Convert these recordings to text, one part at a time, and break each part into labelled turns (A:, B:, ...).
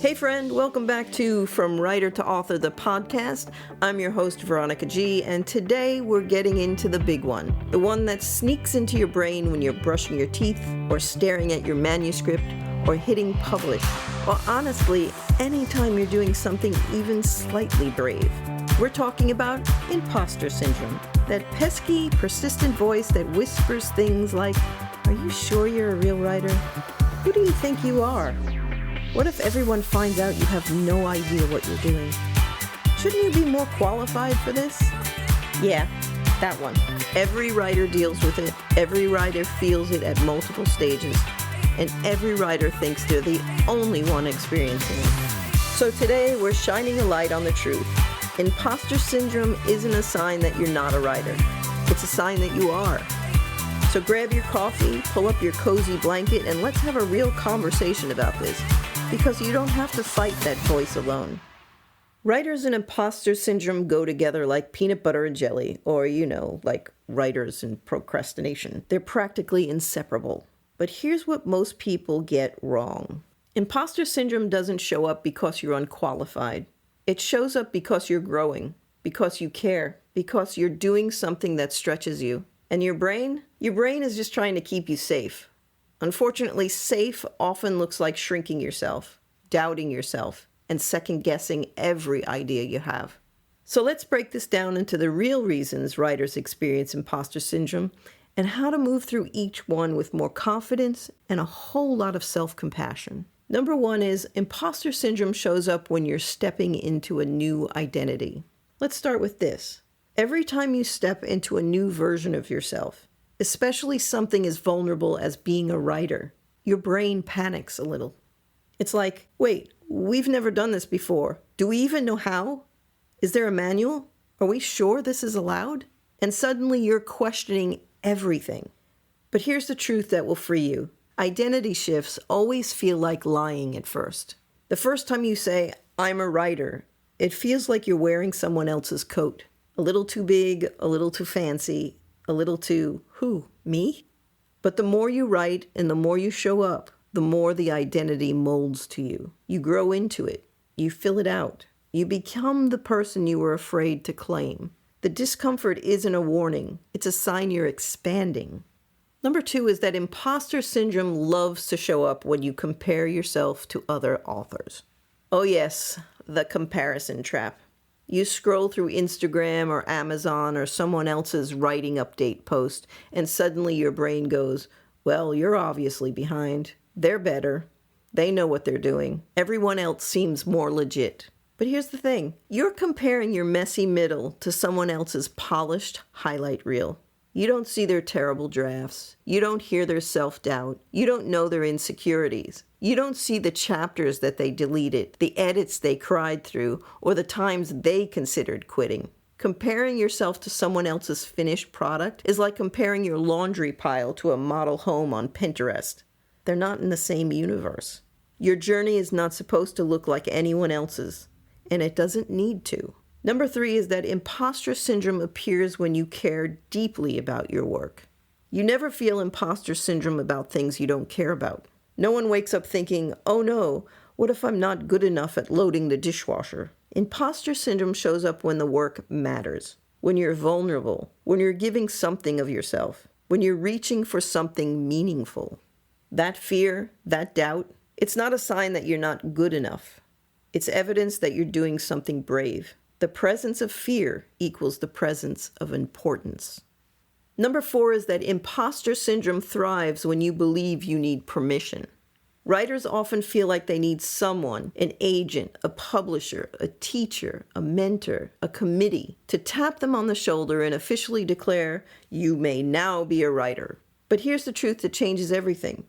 A: Hey friend, welcome back to From Writer to Author, the podcast. I'm your host, Veronica G, and today we're getting into the big one. The one that sneaks into your brain when you're brushing your teeth, or staring at your manuscript, or hitting publish, or honestly, anytime you're doing something even slightly brave. We're talking about imposter syndrome, that pesky, persistent voice that whispers things like, "Are you sure you're a real writer? Who do you think you are? What if everyone finds out you have no idea what you're doing? Shouldn't you be more qualified for this?" Yeah, that one. Every writer deals with it. Every writer feels it at multiple stages. And every writer thinks they're the only one experiencing it. So today we're shining a light on the truth. Imposter syndrome isn't a sign that you're not a writer. It's a sign that you are. So grab your coffee, pull up your cozy blanket, and let's have a real conversation about this. Because you don't have to fight that voice alone. Writers and imposter syndrome go together like peanut butter and jelly, or, like writers and procrastination. They're practically inseparable. But here's what most people get wrong. Imposter syndrome doesn't show up because you're unqualified. It shows up because you're growing, because you care, because you're doing something that stretches you. And your brain is just trying to keep you safe. Unfortunately, safe often looks like shrinking yourself, doubting yourself, and second-guessing every idea you have. So let's break this down into the real reasons writers experience imposter syndrome and how to move through each one with more confidence and a whole lot of self-compassion. Number one is imposter syndrome shows up when you're stepping into a new identity. Let's start with this. Every time you step into a new version of yourself, especially something as vulnerable as being a writer, your brain panics a little. It's like, wait, we've never done this before. Do we even know how? Is there a manual? Are we sure this is allowed? And suddenly you're questioning everything. But here's the truth that will free you. Identity shifts always feel like lying at first. The first time you say, "I'm a writer," it feels like you're wearing someone else's coat. A little too big, a little too fancy, a little too, who, me? But the more you write and the more you show up, the more the identity molds to you. You grow into it. You fill it out. You become the person you were afraid to claim. The discomfort isn't a warning. It's a sign you're expanding. Number two is that imposter syndrome loves to show up when you compare yourself to other authors. Oh yes, the comparison trap. You scroll through Instagram or Amazon or someone else's writing update post, and suddenly your brain goes, "Well, you're obviously behind. They're better. They know what they're doing. Everyone else seems more legit." But here's the thing. You're comparing your messy middle to someone else's polished highlight reel. You don't see their terrible drafts. You don't hear their self-doubt. You don't know their insecurities. You don't see the chapters that they deleted, the edits they cried through, or the times they considered quitting. Comparing yourself to someone else's finished product is like comparing your laundry pile to a model home on Pinterest. They're not in the same universe. Your journey is not supposed to look like anyone else's, and it doesn't need to. Number three is that imposter syndrome appears when you care deeply about your work. You never feel imposter syndrome about things you don't care about. No one wakes up thinking, "Oh no, what if I'm not good enough at loading the dishwasher?" Imposter syndrome shows up when the work matters, when you're vulnerable, when you're giving something of yourself, when you're reaching for something meaningful. That fear, that doubt, it's not a sign that you're not good enough. It's evidence that you're doing something brave. The presence of fear equals the presence of importance. Number four is that imposter syndrome thrives when you believe you need permission. Writers often feel like they need someone, an agent, a publisher, a teacher, a mentor, a committee, to tap them on the shoulder and officially declare, "You may now be a writer." But here's the truth that changes everything.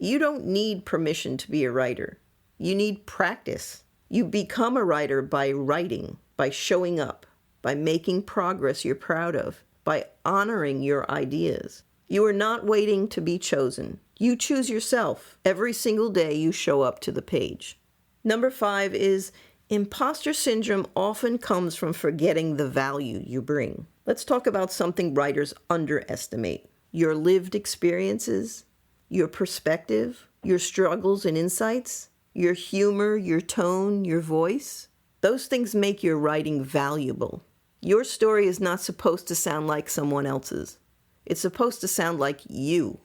A: You don't need permission to be a writer. You need practice. You become a writer by writing, by showing up, by making progress you're proud of, by honoring your ideas. You are not waiting to be chosen. You choose yourself. Every single day you show up to the page. Number five is imposter syndrome often comes from forgetting the value you bring. Let's talk about something writers underestimate. Your lived experiences, your perspective, your struggles and insights. your humor, your tone, your voice. Those things make your writing valuable. Your story is not supposed to sound like someone else's. It's supposed to sound like you.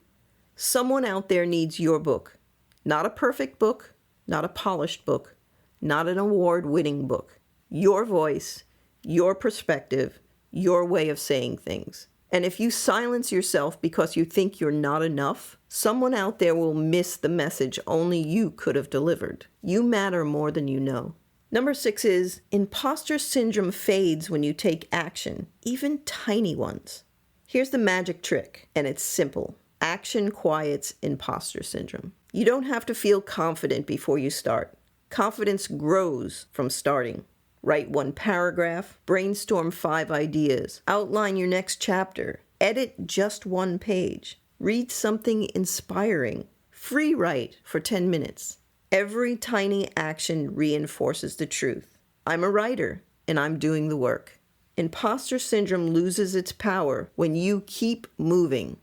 A: Someone out there needs your book. Not a perfect book, not a polished book, not an award-winning book. Your voice, your perspective, your way of saying things. And if you silence yourself because you think you're not enough, someone out there will miss the message only you could have delivered. You matter more than you know. Number 6 is, imposter syndrome fades when you take action, even tiny ones. Here's the magic trick, and it's simple. Action quiets imposter syndrome. You don't have to feel confident before you start. Confidence grows from starting. Write 1 paragraph, brainstorm 5 ideas, outline your next chapter, edit just 1 page, read something inspiring, free write for 10 minutes. Every tiny action reinforces the truth. I'm a writer, and I'm doing the work. Imposter syndrome loses its power when you keep moving.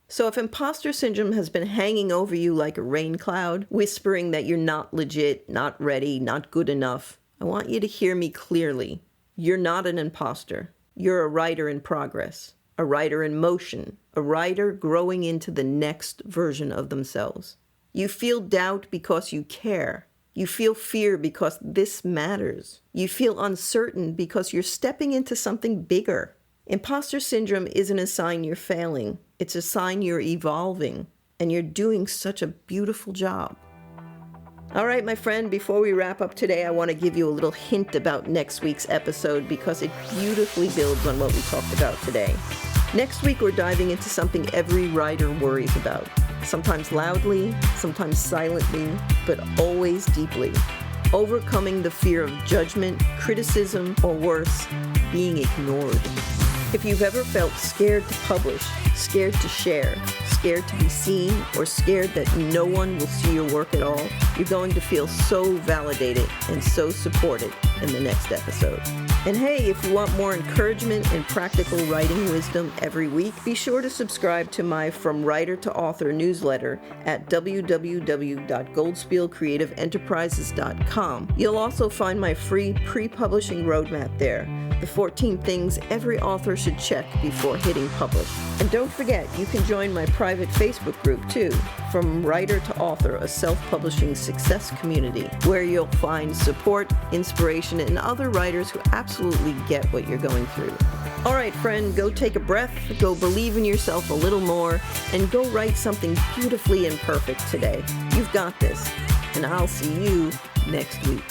A: So if imposter syndrome has been hanging over you like a rain cloud, whispering that you're not legit, not ready, not good enough, I want you to hear me clearly. You're not an imposter. You're a writer in progress, a writer in motion, a writer growing into the next version of themselves. You feel doubt because you care. You feel fear because this matters. You feel uncertain because you're stepping into something bigger. Imposter syndrome isn't a sign you're failing. It's a sign you're evolving, and you're doing such a beautiful job. All right, my friend, before we wrap up today, I want to give you a little hint about next week's episode because it beautifully builds on what we talked about today. Next week, we're diving into something every writer worries about. Sometimes loudly, sometimes silently, but always deeply. Overcoming the fear of judgment, criticism, or worse, being ignored. If you've ever felt scared to publish, scared to share, scared to be seen, or scared that no one will see your work at all, you're going to feel so validated and so supported in the next episode. And hey, if you want more encouragement and practical writing wisdom every week, be sure to subscribe to my From Writer to Author newsletter at www.goldspielcreativeenterprises.com. You'll also find my free pre-publishing roadmap there, the 14 things every author should check before hitting publish. And don't forget, you can join my private Facebook group too, From Writer to Author, a self-publishing success community, where you'll find support, inspiration, and other writers who absolutely get what you're going through. All right, friend, go take a breath, go believe in yourself a little more, and go write something beautifully imperfect today. You've got this, and I'll see you next week.